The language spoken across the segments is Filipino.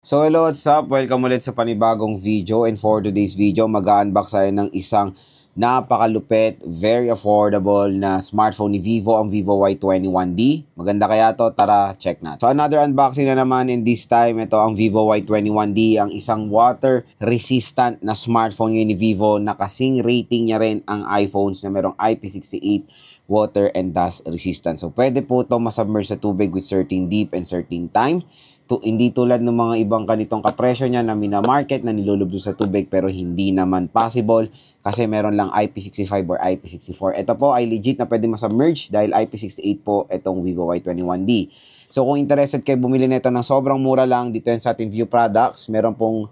So hello, what's up? Welcome ulit sa panibagong video, and for today's video, mag-unbox tayo ng isang napakalupit, very affordable na smartphone ni Vivo, ang Vivo Y21D. Maganda kaya to? Tara, check natin. So another unboxing na naman, and this time ito ang Vivo Y21D, ang isang water resistant na smartphone ni Vivo na kasing rating niya rin ang iPhones na merong IP68 water and dust resistant. So pwede po ito masubmerge sa tubig with certain deep and certain time. Hindi tulad ng mga ibang ganitong kapresyo niya na minamarket na nilulublo sa tubig, pero hindi naman possible kasi meron lang IP65 or IP64. Ito po ay legit na pwede masubmerge dahil IP68 po itong Vivo Y21D. So kung interested kayo bumili nito ng sobrang mura lang, dito yan sa ating View Products, meron pong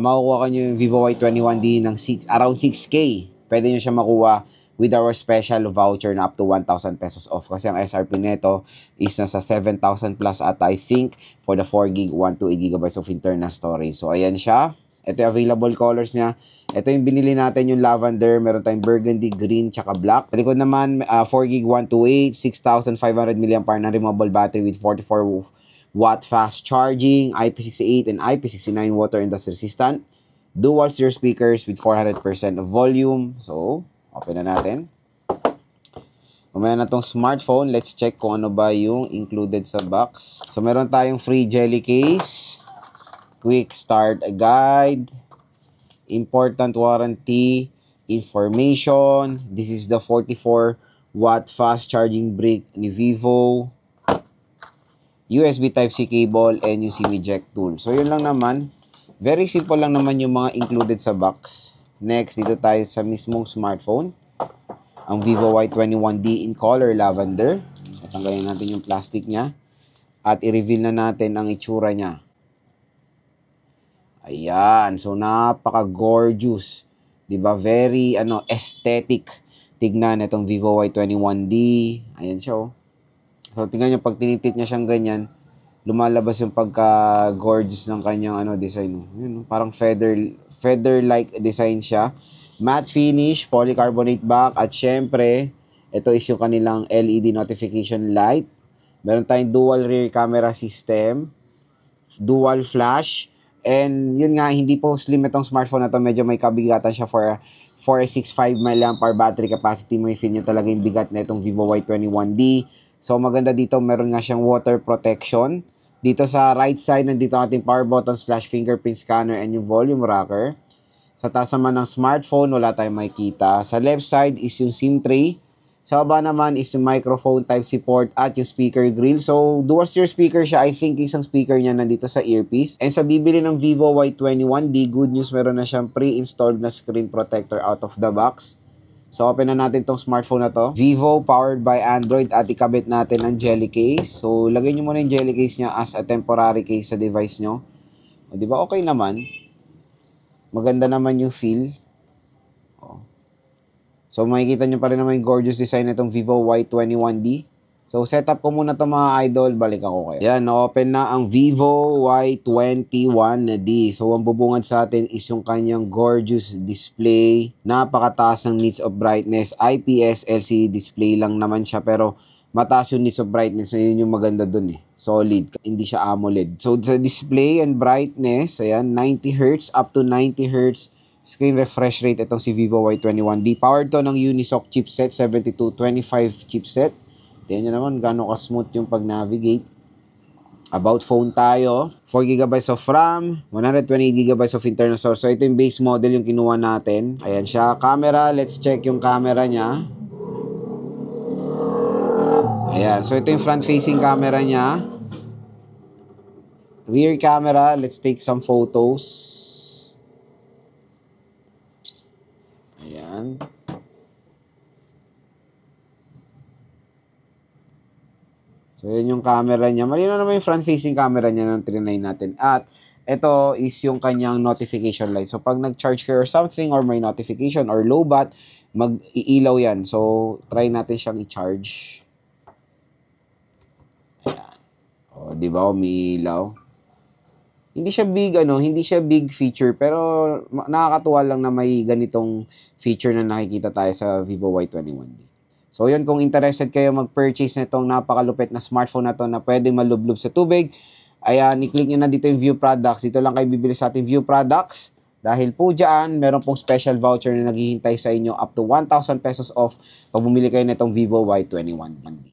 makukuha nyo yung Vivo Y21D ng around 6K. Pwede nyo siya makuha with our special voucher na up to 1,000 pesos off. Kasi ang SRP nito is nasa 7,000 plus at I think for the 4GB, 128GB of internal storage. So ayan siya. Ito yung available colors niya. Ito yung binili natin, yung lavender. Meron tayong burgundy, green, tsaka black. Sa likod naman, 4GB, 128, 6,500 mAh na removable battery with 44W fast charging, IP68 and IP69 water and dust resistant. Dual stereo speakers with 400% of volume. So, open na natin. Kumaya na tong smartphone. Let's check kung ano ba yung included sa box. So, meron tayong free jelly case, quick start guide, important warranty, information. This is the 44W fast charging brick ni Vivo, USB Type-C cable, and yung SIM eject tool. So, yun lang naman. Very simple lang naman yung mga included sa box. Next, dito tayo sa mismong smartphone. Ang Vivo Y21D in color lavender. Tatanggalin natin yung plastic niya. At i-reveal na natin ang itsura niya. Ayan. So, napaka-gorgeous. Diba? Very aesthetic. Tignan itong Vivo Y21D. Ayan siya, oh. So, tingnan nyo, pag tinitit niya siyang ganyan, lumalabas yung pagka-gorgeous ng kanyang design. Yun, parang feather-like design siya. Matte finish, polycarbonate back, at syempre, ito is yung kanilang LED notification light. Meron tayong dual rear camera system, dual flash, and yun nga, hindi po slim itong smartphone na to. Medyo may kabigatan siya for 465 mAh battery capacity. May feel nyo talaga yung bigat na itong Vivo Y21D. So, maganda dito, meron nga siyang water protection. Dito sa right side, nandito ang ating power button / fingerprint scanner and yung volume rocker. Sa taas naman ng smartphone, wala tayong makikita. Sa left side is yung SIM tray. Sa baba naman is yung microphone Type-C port at yung speaker grill. So, dual stereo speaker siya. I think isang speaker niya nandito sa earpiece. And sa bibili ng Vivo Y21D, good news, meron na siyang pre-installed na screen protector out of the box. So, open na natin tong smartphone na to. Vivo, powered by Android, at ikabit natin ang jelly case. So, lagay nyo muna yung jelly case niya as a temporary case sa device nyo. O, diba? Okay naman. Maganda naman yung feel. O. So, makikita nyo pa rin naman yung gorgeous design na itong Vivo Y21D. So, setup ko muna to mga idol. Balik ako kayo. Yan, na-open na ang Vivo Y21D. So, ang bubungad sa atin is yung kanyang gorgeous display. Napakataas ng nits of brightness. IPS LCD display lang naman siya, pero mataas yung nits of brightness. Yun yung maganda dun eh. Solid. Hindi siya AMOLED. So, sa display and brightness, ayan, 90Hz up to 90Hz. Screen refresh rate itong si Vivo Y21D. Powered to ng Unisoc chipset, 7225 chipset. Tingnan nyo naman gano'ng ka-smooth yung pag-navigate. About phone tayo. 4GB of RAM, 128GB of internal storage. So, ito yung base model yung kinuha natin. Ayan siya. Camera, let's check yung camera niya. Ayan. So, ito yung front-facing camera niya. Rear camera, let's take some photos. Ayan. So, yun yung camera niya. Malinaw naman yung front-facing camera niya ng 39 natin. At, ito is yung kanyang notification light. So, pag nag-charge kayo or something or may notification or low bat, mag-iilaw yan. So, try natin siyang i-charge. Ayan. O, diba? Umiilaw. Hindi siya big feature, pero nakakatuwa lang na may ganitong feature na nakikita tayo sa Vivo Y21D. So yun, kung interested kayo mag-purchase nitong napakalupit na smartphone na to na pwedeng malublob sa tubig, Ayan, i-click nyo na dito yung view products. Dito lang kayo bibili sa ating view products. Dahil po dyan, meron pong special voucher na naghihintay sa inyo up to 1,000 pesos off pag bumili kayo nitong Vivo Y21D.